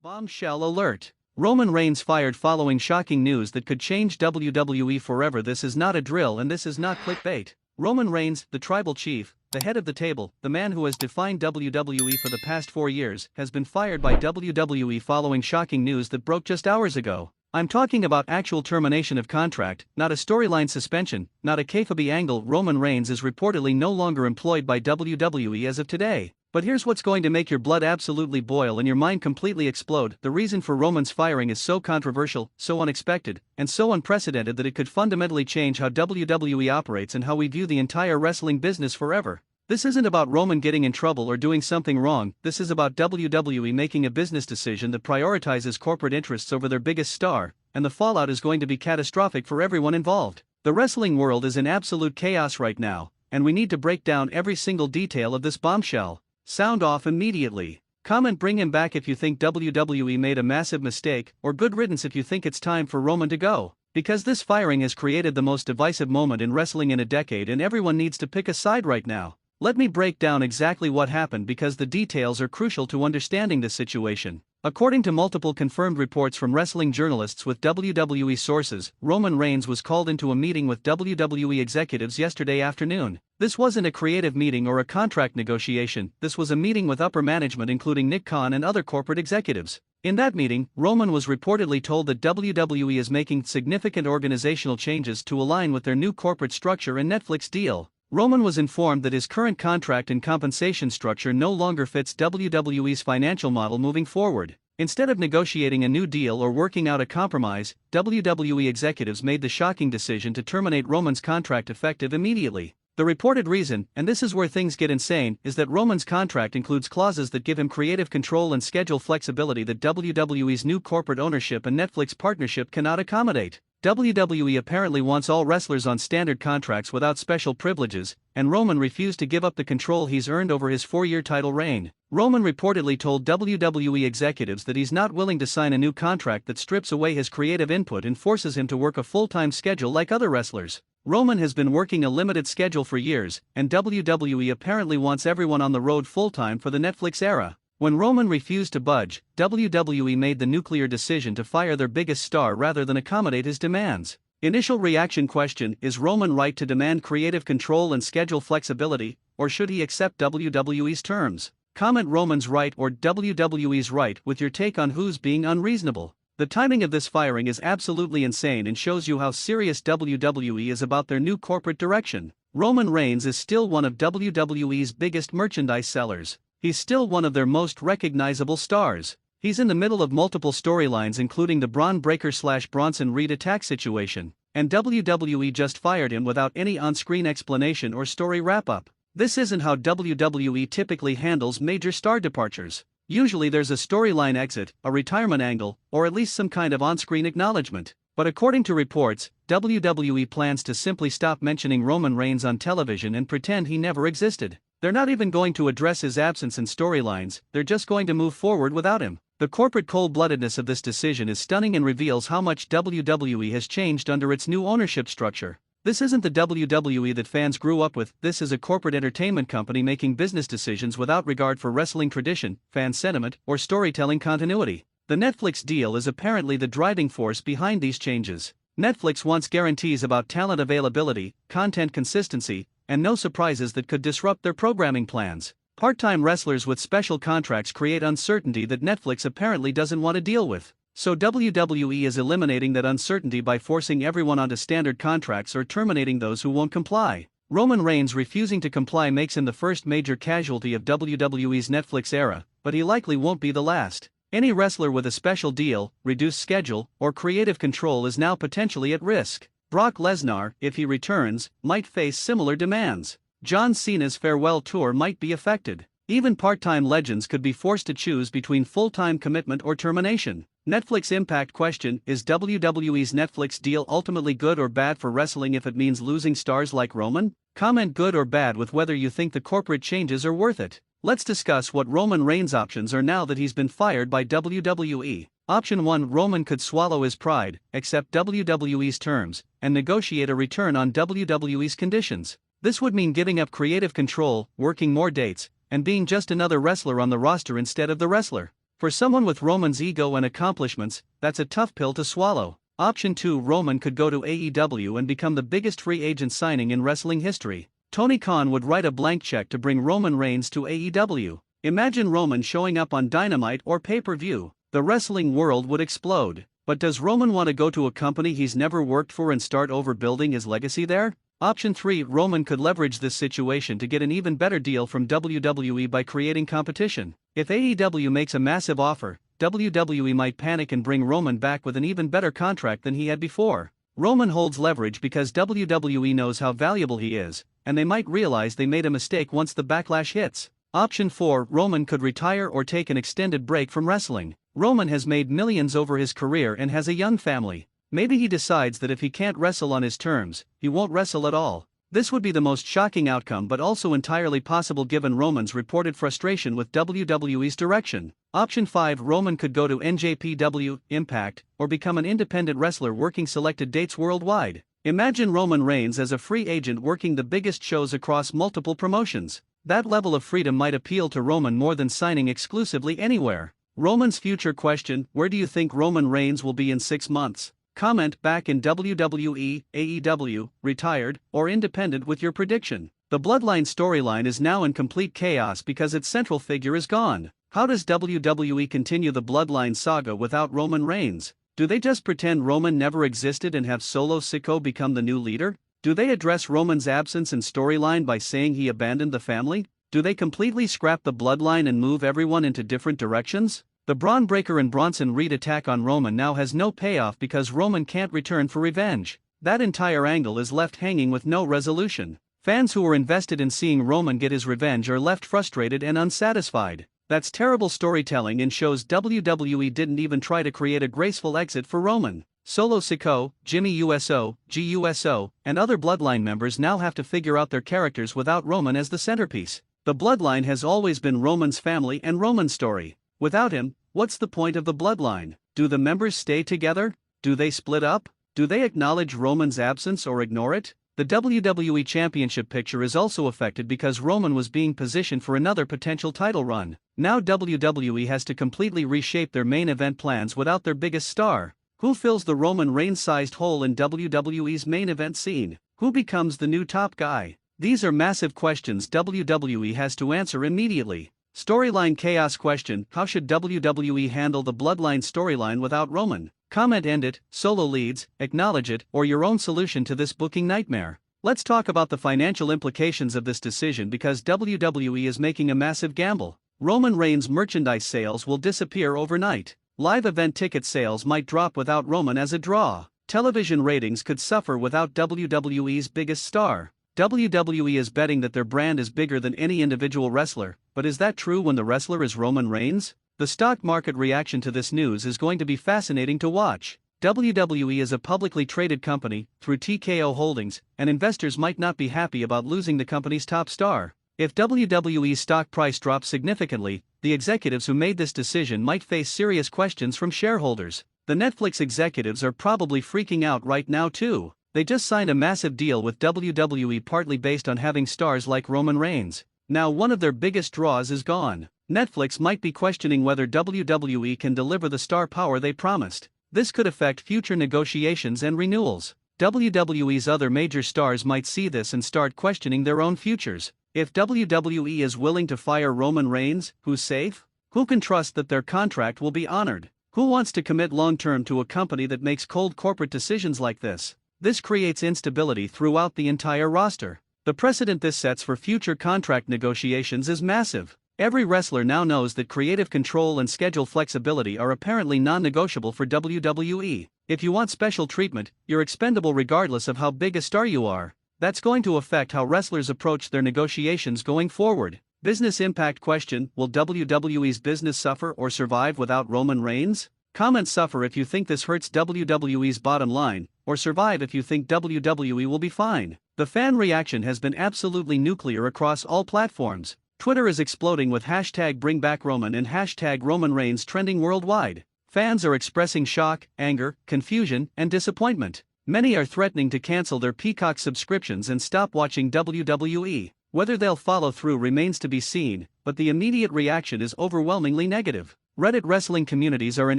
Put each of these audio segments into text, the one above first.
Bombshell alert. Roman Reigns fired following shocking news that could change WWE forever. This is not a drill and this is not clickbait. Roman Reigns, the tribal chief, the head of the table, the man who has defined WWE for the past 4 years, has been fired by WWE following shocking news that broke just hours ago. I'm talking about actual termination of contract, not a storyline suspension, not a kayfabe angle. Roman Reigns is reportedly no longer employed by WWE as of today. But here's what's going to make your blood absolutely boil and your mind completely explode. The reason for Roman's firing is so controversial, so unexpected, and so unprecedented that it could fundamentally change how WWE operates and how we view the entire wrestling business forever. This isn't about Roman getting in trouble or doing something wrong. This is about WWE making a business decision that prioritizes corporate interests over their biggest star, and the fallout is going to be catastrophic for everyone involved. The wrestling world is in absolute chaos right now, and we need to break down every single detail of this bombshell. Sound off immediately. Comment bring him back if you think WWE made a massive mistake, or good riddance if you think it's time for Roman to go. Because this firing has created the most divisive moment in wrestling in a decade and everyone needs to pick a side right now. Let me break down exactly what happened because the details are crucial to understanding this situation. According to multiple confirmed reports from wrestling journalists with WWE sources, Roman Reigns was called into a meeting with WWE executives yesterday afternoon. This wasn't a creative meeting or a contract negotiation, this was a meeting with upper management including Nick Khan and other corporate executives. In that meeting, Roman was reportedly told that WWE is making significant organizational changes to align with their new corporate structure and Netflix deal. Roman was informed that his current contract and compensation structure no longer fits WWE's financial model moving forward. Instead of negotiating a new deal or working out a compromise, WWE executives made the shocking decision to terminate Roman's contract effective immediately. The reported reason, and this is where things get insane, is that Roman's contract includes clauses that give him creative control and schedule flexibility that WWE's new corporate ownership and Netflix partnership cannot accommodate. WWE apparently wants all wrestlers on standard contracts without special privileges, and Roman refused to give up the control he's earned over his 4-year title reign. Roman reportedly told WWE executives that he's not willing to sign a new contract that strips away his creative input and forces him to work a full-time schedule like other wrestlers. Roman has been working a limited schedule for years, and WWE apparently wants everyone on the road full-time for the Netflix era. When Roman refused to budge, WWE made the nuclear decision to fire their biggest star rather than accommodate his demands. Initial reaction question: is Roman right to demand creative control and schedule flexibility, or should he accept WWE's terms? Comment Roman's right or WWE's right with your take on who's being unreasonable. The timing of this firing is absolutely insane and shows you how serious WWE is about their new corporate direction. Roman Reigns is still one of WWE's biggest merchandise sellers. He's still one of their most recognizable stars. He's in the middle of multiple storylines including the Braun Breaker/Bronson Reed attack situation, and WWE just fired him without any on-screen explanation or story wrap-up. This isn't how WWE typically handles major star departures. Usually there's a storyline exit, a retirement angle, or at least some kind of on-screen acknowledgement. But according to reports, WWE plans to simply stop mentioning Roman Reigns on television and pretend he never existed. They're not even going to address his absence in storylines, they're just going to move forward without him. The corporate cold-bloodedness of this decision is stunning and reveals how much WWE has changed under its new ownership structure. This isn't the WWE that fans grew up with, this is a corporate entertainment company making business decisions without regard for wrestling tradition, fan sentiment, or storytelling continuity. The Netflix deal is apparently the driving force behind these changes. Netflix wants guarantees about talent availability, content consistency, and no surprises that could disrupt their programming plans. Part-time wrestlers with special contracts create uncertainty that Netflix apparently doesn't want to deal with. So WWE is eliminating that uncertainty by forcing everyone onto standard contracts or terminating those who won't comply. Roman Reigns refusing to comply makes him the first major casualty of WWE's Netflix era, but he likely won't be the last. Any wrestler with a special deal, reduced schedule, or creative control is now potentially at risk. Brock Lesnar, if he returns, might face similar demands. John Cena's farewell tour might be affected. Even part-time legends could be forced to choose between full-time commitment or termination. Netflix impact question: is WWE's Netflix deal ultimately good or bad for wrestling if it means losing stars like Roman? Comment good or bad with whether you think the corporate changes are worth it. Let's discuss what Roman Reigns' options are now that he's been fired by WWE. Option 1: Roman could swallow his pride, accept WWE's terms, and negotiate a return on WWE's conditions. This would mean giving up creative control, working more dates, and being just another wrestler on the roster instead of the wrestler. For someone with Roman's ego and accomplishments, that's a tough pill to swallow. Option 2, Roman could go to AEW and become the biggest free agent signing in wrestling history. Tony Khan would write a blank check to bring Roman Reigns to AEW. Imagine Roman showing up on Dynamite or pay-per-view. The wrestling world would explode. But does Roman want to go to a company he's never worked for and start over building his legacy there? Option 3, Roman could leverage this situation to get an even better deal from WWE by creating competition. If AEW makes a massive offer, WWE might panic and bring Roman back with an even better contract than he had before. Roman holds leverage because WWE knows how valuable he is, and they might realize they made a mistake once the backlash hits. Option 4, Roman could retire or take an extended break from wrestling. Roman has made millions over his career and has a young family. Maybe he decides that if he can't wrestle on his terms, he won't wrestle at all. This would be the most shocking outcome but also entirely possible given Roman's reported frustration with WWE's direction. Option 5, Roman could go to NJPW, Impact, or become an independent wrestler working selected dates worldwide. Imagine Roman Reigns as a free agent working the biggest shows across multiple promotions. That level of freedom might appeal to Roman more than signing exclusively anywhere. Roman's future question: where do you think Roman Reigns will be in 6 months? Comment back in WWE, AEW, retired, or independent with your prediction. The Bloodline storyline is now in complete chaos because its central figure is gone. How does WWE continue the Bloodline saga without Roman Reigns? Do they just pretend Roman never existed and have Solo Sikoa become the new leader? Do they address Roman's absence and storyline by saying he abandoned the family? Do they completely scrap the Bloodline and move everyone into different directions? The Braun Breaker and Bronson Reed attack on Roman now has no payoff because Roman can't return for revenge. That entire angle is left hanging with no resolution. Fans who were invested in seeing Roman get his revenge are left frustrated and unsatisfied. That's terrible storytelling and shows WWE didn't even try to create a graceful exit for Roman. Solo Sikoa, Jimmy USO, GUSO, and other Bloodline members now have to figure out their characters without Roman as the centerpiece. The Bloodline has always been Roman's family and Roman's story. Without him, what's the point of the Bloodline? Do the members stay together? Do they split up? Do they acknowledge Roman's absence or ignore it? The WWE Championship picture is also affected because Roman was being positioned for another potential title run. Now WWE has to completely reshape their main event plans without their biggest star. Who fills the Roman Reigns-sized hole in WWE's main event scene? Who becomes the new top guy? These are massive questions WWE has to answer immediately. Storyline chaos question: how should WWE handle the Bloodline storyline without Roman? Comment end it, Solo leads, acknowledge it, or your own solution to this booking nightmare. Let's talk about the financial implications of this decision because WWE is making a massive gamble. Roman Reigns merchandise sales will disappear overnight. Live event ticket sales might drop without Roman as a draw. Television ratings could suffer without WWE's biggest star. WWE is betting that their brand is bigger than any individual wrestler, but is that true when the wrestler is Roman Reigns? The stock market reaction to this news is going to be fascinating to watch. WWE is a publicly traded company, through TKO Holdings, and investors might not be happy about losing the company's top star. If WWE's stock price drops significantly, the executives who made this decision might face serious questions from shareholders. The Netflix executives are probably freaking out right now too. They just signed a massive deal with WWE partly based on having stars like Roman Reigns. Now one of their biggest draws is gone. Netflix might be questioning whether WWE can deliver the star power they promised. This could affect future negotiations and renewals. WWE's other major stars might see this and start questioning their own futures. If WWE is willing to fire Roman Reigns, who's safe? Who can trust that their contract will be honored? Who wants to commit long-term to a company that makes cold corporate decisions like this? This creates instability throughout the entire roster. The precedent this sets for future contract negotiations is massive. Every wrestler now knows that creative control and schedule flexibility are apparently non-negotiable for WWE. If you want special treatment, you're expendable regardless of how big a star you are. That's going to affect how wrestlers approach their negotiations going forward. Business impact question: will WWE's business suffer or survive without Roman Reigns? Comment suffer if you think this hurts WWE's bottom line, or survive if you think WWE will be fine. The fan reaction has been absolutely nuclear across all platforms. Twitter is exploding with hashtag #BringBackRoman and hashtag Roman Reigns trending worldwide. Fans are expressing shock, anger, confusion, and disappointment. Many are threatening to cancel their Peacock subscriptions and stop watching WWE. Whether they'll follow through remains to be seen, but the immediate reaction is overwhelmingly negative. Reddit wrestling communities are in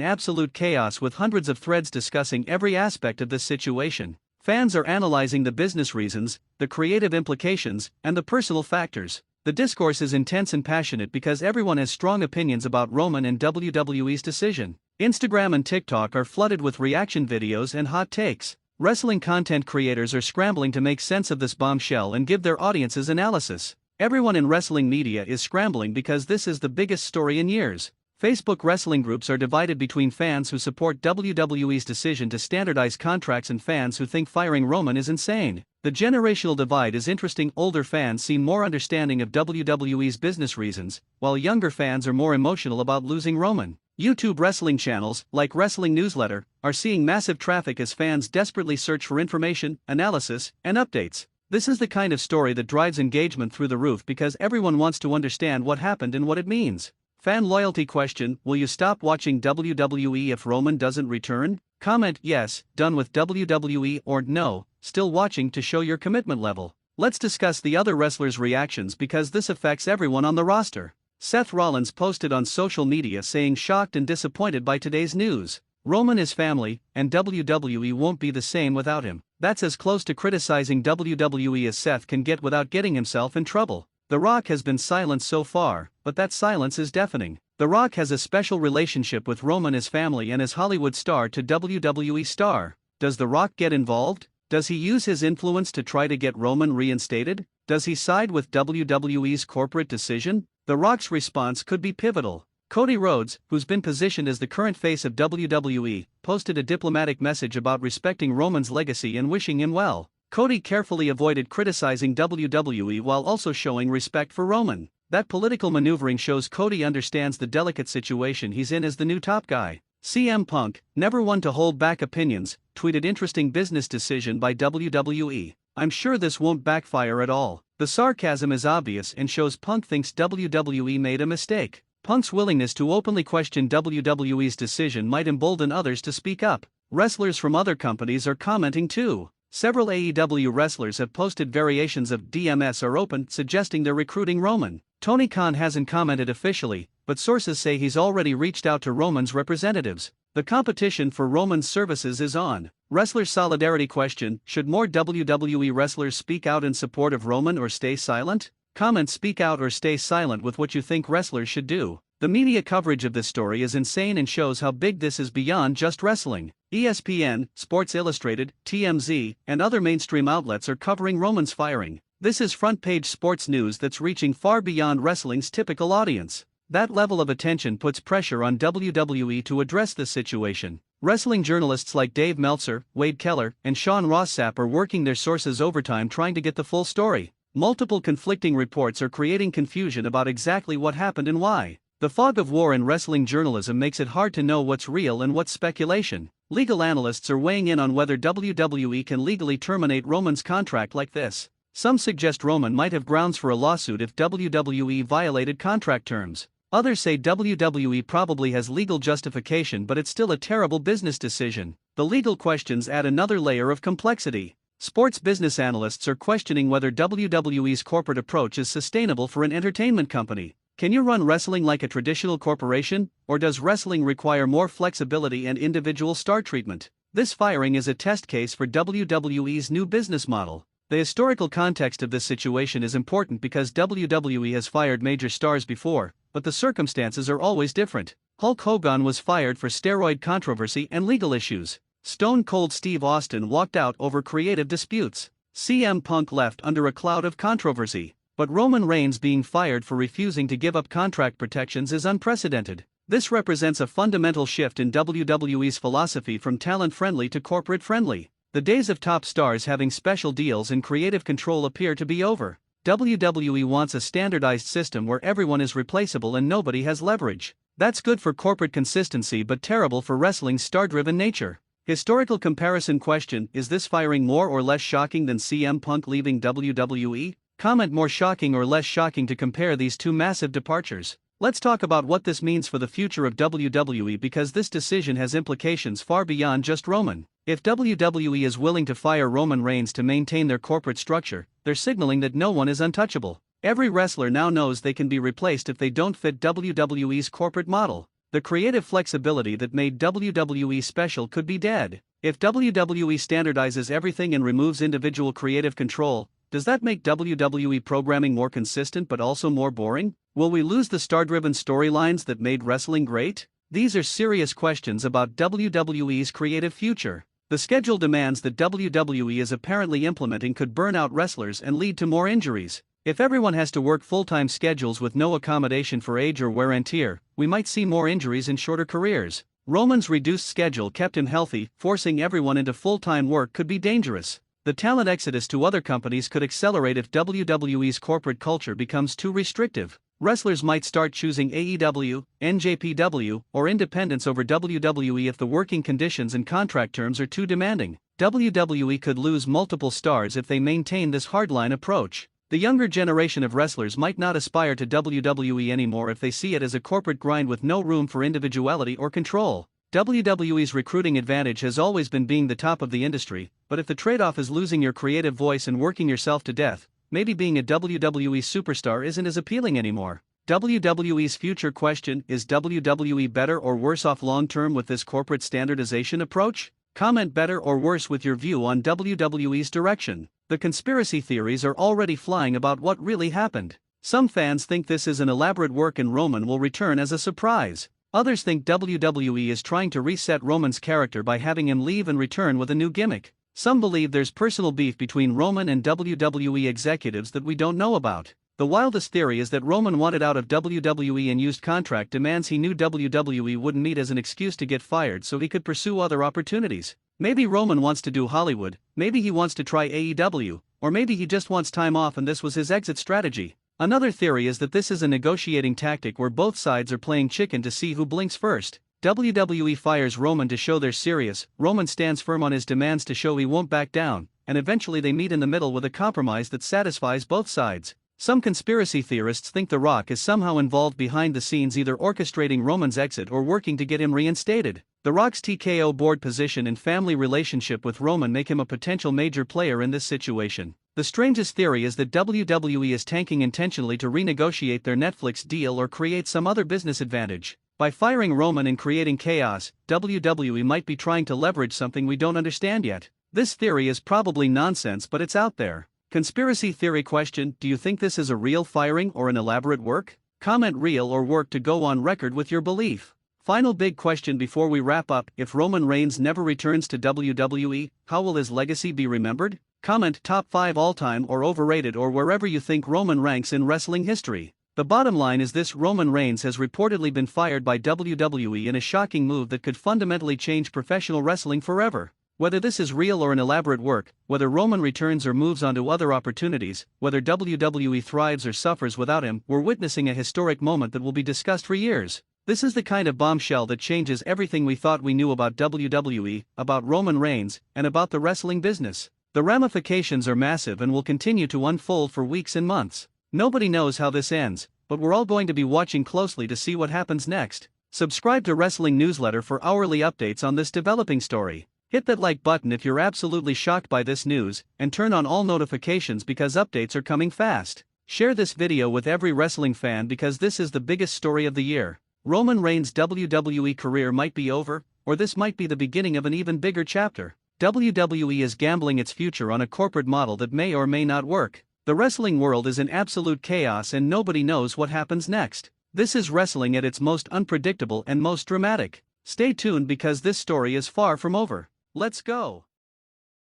absolute chaos with hundreds of threads discussing every aspect of this situation. Fans are analyzing the business reasons, the creative implications, and the personal factors. The discourse is intense and passionate because everyone has strong opinions about Roman and WWE's decision. Instagram and TikTok are flooded with reaction videos and hot takes. Wrestling content creators are scrambling to make sense of this bombshell and give their audiences analysis. Everyone in wrestling media is scrambling because this is the biggest story in years. Facebook wrestling groups are divided between fans who support WWE's decision to standardize contracts and fans who think firing Roman is insane. The generational divide is interesting. Older fans seem more understanding of WWE's business reasons, while younger fans are more emotional about losing Roman. YouTube wrestling channels, like Wrestling Newsletter, are seeing massive traffic as fans desperately search for information, analysis, and updates. This is the kind of story that drives engagement through the roof because everyone wants to understand what happened and what it means. Fan loyalty question: will you stop watching WWE if Roman doesn't return? Comment yes, done with WWE, or no, still watching to show your commitment level. Let's discuss the other wrestlers' reactions because this affects everyone on the roster. Seth Rollins posted on social media saying shocked and disappointed by today's news. Roman is family, and WWE won't be the same without him. That's as close to criticizing WWE as Seth can get without getting himself in trouble. The Rock has been silent so far, but that silence is deafening. The Rock has a special relationship with Roman as family and as Hollywood star to WWE star. Does The Rock get involved? Does he use his influence to try to get Roman reinstated? Does he side with WWE's corporate decision? The Rock's response could be pivotal. Cody Rhodes, who's been positioned as the current face of WWE, posted a diplomatic message about respecting Roman's legacy and wishing him well. Cody carefully avoided criticizing WWE while also showing respect for Roman. That political maneuvering shows Cody understands the delicate situation he's in as the new top guy. CM Punk, never one to hold back opinions, tweeted interesting business decision by WWE. I'm sure this won't backfire at all. The sarcasm is obvious and shows Punk thinks WWE made a mistake. Punk's willingness to openly question WWE's decision might embolden others to speak up. Wrestlers from other companies are commenting too. Several AEW wrestlers have posted variations of DMS are open, suggesting they're recruiting Roman. Tony Khan hasn't commented officially, but sources say he's already reached out to Roman's representatives. The competition for Roman's services is on. Wrestler solidarity question: should more WWE wrestlers speak out in support of Roman or stay silent? Comment speak out or stay silent with what you think wrestlers should do. The media coverage of this story is insane and shows how big this is beyond just wrestling. ESPN, Sports Illustrated, TMZ, and other mainstream outlets are covering Roman's firing. This is front-page sports news that's reaching far beyond wrestling's typical audience. That level of attention puts pressure on WWE to address this situation. Wrestling journalists like Dave Meltzer, Wade Keller, and Sean Ross Sapp are working their sources overtime trying to get the full story. Multiple conflicting reports are creating confusion about exactly what happened and why. The fog of war in wrestling journalism makes it hard to know what's real and what's speculation. Legal analysts are weighing in on whether WWE can legally terminate Roman's contract like this. Some suggest Roman might have grounds for a lawsuit if WWE violated contract terms. Others say WWE probably has legal justification, but it's still a terrible business decision. The legal questions add another layer of complexity. Sports business analysts are questioning whether WWE's corporate approach is sustainable for an entertainment company. Can you run wrestling like a traditional corporation, or does wrestling require more flexibility and individual star treatment? This firing is a test case for WWE's new business model. The historical context of this situation is important because WWE has fired major stars before, but the circumstances are always different. Hulk Hogan was fired for steroid controversy and legal issues. Stone Cold Steve Austin walked out over creative disputes. CM Punk left under a cloud of controversy. But Roman Reigns being fired for refusing to give up contract protections is unprecedented. This represents a fundamental shift in WWE's philosophy from talent-friendly to corporate-friendly. The days of top stars having special deals and creative control appear to be over. WWE wants a standardized system where everyone is replaceable and nobody has leverage. That's good for corporate consistency but terrible for wrestling's star-driven nature. Historical comparison question: is this firing more or less shocking than CM Punk leaving WWE? Comment more shocking or less shocking to compare these two massive departures. Let's talk about what this means for the future of WWE because this decision has implications far beyond just Roman. If WWE is willing to fire Roman Reigns to maintain their corporate structure, they're signaling that no one is untouchable. Every wrestler now knows they can be replaced if they don't fit WWE's corporate model. The creative flexibility that made WWE special could be dead. If WWE standardizes everything and removes individual creative control, does that make WWE programming more consistent but also more boring? Will we lose the star-driven storylines that made wrestling great? These are serious questions about WWE's creative future. The schedule demands that WWE is apparently implementing could burn out wrestlers and lead to more injuries. If everyone has to work full-time schedules with no accommodation for age or wear and tear, we might see more injuries and shorter careers. Roman's reduced schedule kept him healthy, forcing everyone into full-time work could be dangerous. The talent exodus to other companies could accelerate if WWE's corporate culture becomes too restrictive. Wrestlers might start choosing AEW, NJPW, or independence over WWE if the working conditions and contract terms are too demanding. WWE could lose multiple stars if they maintain this hardline approach. The younger generation of wrestlers might not aspire to WWE anymore if they see it as a corporate grind with no room for individuality or control. WWE's recruiting advantage has always been being the top of the industry, but if the trade-off is losing your creative voice and working yourself to death, maybe being a WWE superstar isn't as appealing anymore. WWE's future question: is WWE better or worse off long-term with this corporate standardization approach? Comment better or worse with your view on WWE's direction. The conspiracy theories are already flying about what really happened. Some fans think this is an elaborate work and Roman will return as a surprise. Others think WWE is trying to reset Roman's character by having him leave and return with a new gimmick. Some believe there's personal beef between Roman and WWE executives that we don't know about. The wildest theory is that Roman wanted out of WWE and used contract demands he knew WWE wouldn't meet as an excuse to get fired so he could pursue other opportunities. Maybe Roman wants to do Hollywood, maybe he wants to try AEW, or maybe he just wants time off and this was his exit strategy. Another theory is that this is a negotiating tactic where both sides are playing chicken to see who blinks first. WWE fires Roman to show they're serious, Roman stands firm on his demands to show he won't back down, and eventually they meet in the middle with a compromise that satisfies both sides. Some conspiracy theorists think The Rock is somehow involved behind the scenes, either orchestrating Roman's exit or working to get him reinstated. The Rock's TKO board position and family relationship with Roman make him a potential major player in this situation. The strangest theory is that WWE is tanking intentionally to renegotiate their Netflix deal or create some other business advantage. By firing Roman and creating chaos, WWE might be trying to leverage something we don't understand yet. This theory is probably nonsense, but it's out there. Conspiracy theory question: do you think this is a real firing or an elaborate work? Comment real or work to go on record with your belief. Final big question before we wrap up: if Roman Reigns never returns to WWE, how will his legacy be remembered? Comment top 5 all-time or overrated, or wherever you think Roman ranks in wrestling history. The bottom line is this: Roman Reigns has reportedly been fired by WWE in a shocking move that could fundamentally change professional wrestling forever. Whether this is real or an elaborate work, whether Roman returns or moves on to other opportunities, whether WWE thrives or suffers without him, we're witnessing a historic moment that will be discussed for years. This is the kind of bombshell that changes everything we thought we knew about WWE, about Roman Reigns, and about the wrestling business. The ramifications are massive and will continue to unfold for weeks and months. Nobody knows how this ends, but we're all going to be watching closely to see what happens next. Subscribe to Wrestling Newsletter for hourly updates on this developing story. Hit that like button if you're absolutely shocked by this news, and turn on all notifications because updates are coming fast. Share this video with every wrestling fan because this is the biggest story of the year. Roman Reigns' WWE career might be over, or this might be the beginning of an even bigger chapter. WWE is gambling its future on a corporate model that may or may not work. The wrestling world is in absolute chaos and nobody knows what happens next. This is wrestling at its most unpredictable and most dramatic. Stay tuned because this story is far from over. Let's go.